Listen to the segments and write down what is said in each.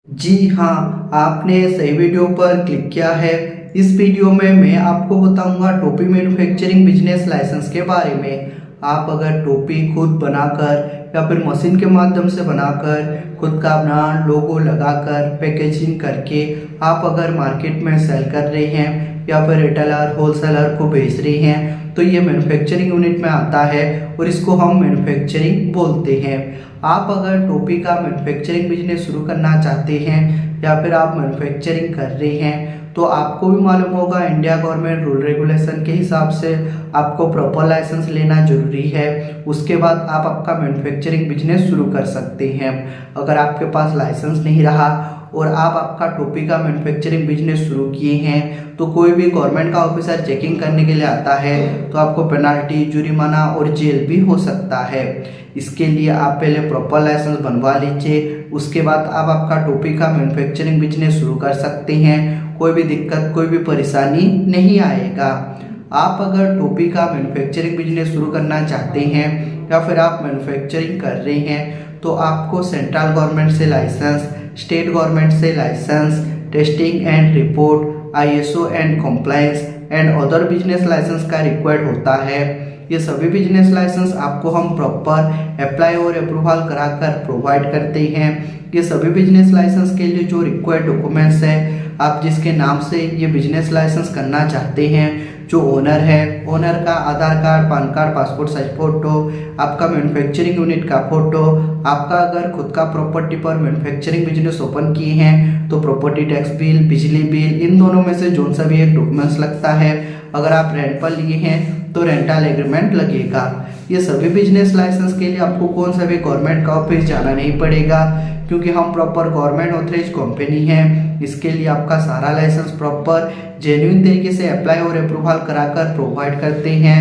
जी हाँ, आपने सही वीडियो पर क्लिक किया है। इस वीडियो में मैं आपको बताऊंगा टोपी मैन्युफैक्चरिंग बिजनेस लाइसेंस के बारे में। आप अगर टोपी खुद बनाकर या फिर मशीन के माध्यम से बनाकर खुद का ब्रांड लोगो लगाकर पैकेजिंग करके आप अगर मार्केट में सेल कर रहे हैं या फिर रिटेलर होलसेलर को बेच रहे हैं तो ये मैन्युफैक्चरिंग यूनिट में आता है और इसको हम मैन्युफैक्चरिंग बोलते हैं। आप अगर टोपी का मैन्युफैक्चरिंग बिजनेस शुरू करना चाहते हैं या फिर आप मैन्युफैक्चरिंग कर रहे हैं तो आपको भी मालूम होगा इंडिया गवर्नमेंट रूल रेगुलेशन के हिसाब से आपको प्रॉपर लाइसेंस लेना जरूरी है। उसके बाद आप आपका मैन्युफैक्चरिंग बिजनेस शुरू कर सकते हैं। अगर आपके पास लाइसेंस नहीं रहा और आप आपका टोपी का मैन्युफैक्चरिंग बिजनेस शुरू किए हैं तो कोई भी गवर्नमेंट का ऑफिसर चेकिंग करने के लिए आता है तो आपको पेनाल्टी, जुर्माना और जेल भी हो सकता है। इसके लिए आप पहले प्रॉपर लाइसेंस बनवा लीजिए, उसके बाद आप आपका टोपी का मैन्युफैक्चरिंग बिजनेस शुरू कर सकते हैं। कोई भी दिक्कत, कोई भी परेशानी नहीं आएगा। आप अगर टोपी का मैन्युफैक्चरिंग बिजनेस शुरू करना चाहते हैं या फिर आप मैन्युफैक्चरिंग कर रहे हैं तो आपको सेंट्रल गवर्नमेंट से लाइसेंस, स्टेट गवर्नमेंट से license, testing and report, ISO and compliance and other business license का रिक्वायर्ड होता है। ये सभी बिजनेस लाइसेंस आपको हम प्रॉपर अप्लाई और अप्रूवल कराकर प्रोवाइड करते हैं। ये सभी बिजनेस लाइसेंस के लिए जो रिक्वायर्ड डॉक्यूमेंट्स है, आप जिसके नाम से ये बिजनेस लाइसेंस करना चाहते हैं, जो ओनर है, ओनर का Aadhaar card, PAN card, passport size photo, आपका मैन्युफैक्चरिंग यूनिट का फोटो, आपका अगर खुद का प्रॉपर्टी पर मैन्युफैक्चरिंग बिजनेस ओपन किए हैं तो प्रॉपर्टी टैक्स बिल, बिजली बिल, इन दोनों में से जो सा भी एक डॉक्यूमेंट्स लगता है। अगर आप रेंट पर लिए हैं तो रेंटल एग्रीमेंट लगेगा। ये सभी बिजनेस लाइसेंस के लिए आपको कौन सा भी गवर्नमेंट का ऑफिस जाना नहीं पड़ेगा क्योंकि हम प्रॉपर गवर्नमेंट ऑथराइज कंपनी है। इसके लिए आपका सारा लाइसेंस प्रॉपर जेन्युइन तरीके से अप्लाई और अप्रूवल कराकर प्रोवाइड करते हैं।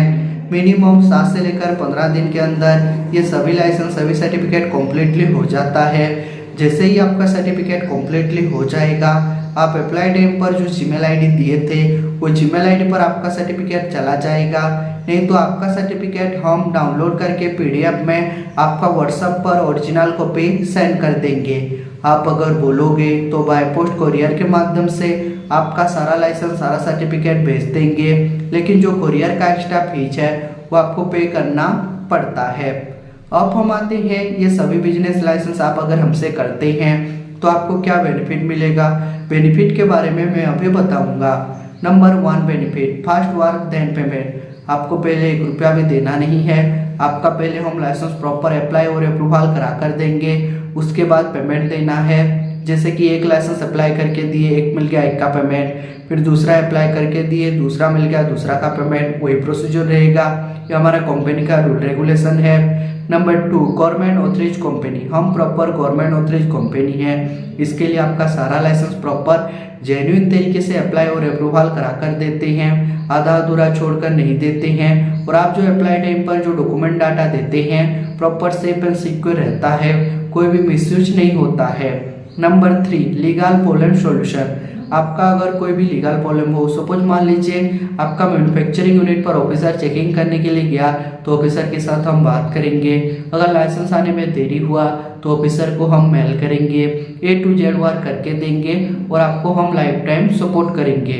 मिनिमम 7 से लेकर 15 दिन के अंदर ये सभी लाइसेंस, सभी सर्टिफिकेट कम्प्लीटली हो जाता है। जैसे ही आपका सर्टिफिकेट कम्प्लीटली हो जाएगा, आप अप्लाई टाइम पर जो जीमेल आईडी दिए थे वो जीमेल आईडी पर आपका सर्टिफिकेट चला जाएगा। नहीं तो आपका सर्टिफिकेट हम डाउनलोड करके PDF में आपका व्हाट्सएप पर ओरिजिनल कॉपी सेंड कर देंगे। आप अगर बोलोगे तो बाय पोस्ट कोरियर के माध्यम से आपका सारा लाइसेंस, सारा सर्टिफिकेट भेज देंगे, लेकिन जो कोरियर का एक्स्ट्रा फीस है वो आपको पे करना पड़ता है। अब हम आते हैं ये सभी बिजनेस लाइसेंस आप अगर हमसे करते हैं तो आपको क्या बेनिफिट मिलेगा। बेनिफिट के बारे में मैं अभी बताऊंगा। Number 1 benefit, fast work then payment. आपको पहले 1 रुपया भी देना नहीं है। आपका पहले हम लाइसेंस प्रॉपर अप्लाई और अप्रूवल करा कर देंगे, उसके बाद पेमेंट देना है। जैसे कि एक लाइसेंस अप्लाई करके दिए, एक मिल गया, एक का पेमेंट, फिर दूसरा अप्लाई करके दिए, दूसरा मिल गया, दूसरा का पेमेंट, वही प्रोसीजर रहेगा। ये हमारा कंपनी का रूल रेगुलेशन है। Number 2 government authorise company. हम प्रॉपर गवर्नमेंट ऑथराइज कंपनी है। इसके लिए आपका सारा लाइसेंस प्रॉपर जेन्युइन तरीके से अप्लाई और अप्रूवल करा कर देते हैं, आधा अधूरा छोड़कर नहीं देते हैं। और आप जो अप्लाई टाइम पर जो डॉक्यूमेंट डाटा देते हैं प्रॉपर सेफ एंड सिक्योर रहता है, कोई भी मिसयूज नहीं होता है। Number 3 legal problem solution. आपका अगर कोई भी लीगल प्रॉब्लम हो, सपोज मान लीजिए आपका मैन्युफैक्चरिंग यूनिट पर ऑफिसर चेकिंग करने के लिए गया तो ऑफिसर के साथ हम बात करेंगे। अगर लाइसेंस आने में देरी हुआ तो ऑफिसर को हम मेल करेंगे, A to Z वर्क करके देंगे और आपको हम लाइफ टाइम सपोर्ट करेंगे।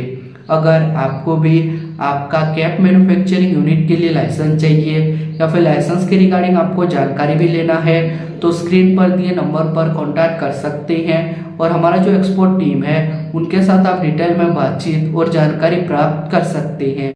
अगर आपको भी आपका कैप मैन्युफैक्चरिंग यूनिट के लिए लाइसेंस चाहिए या फिर लाइसेंस के रिगार्डिंग आपको जानकारी भी लेना है तो स्क्रीन पर दिए नंबर पर कांटेक्ट कर सकते हैं और हमारा जो एक्सपर्ट टीम है उनके साथ आप डिटेल में बातचीत और जानकारी प्राप्त कर सकते हैं।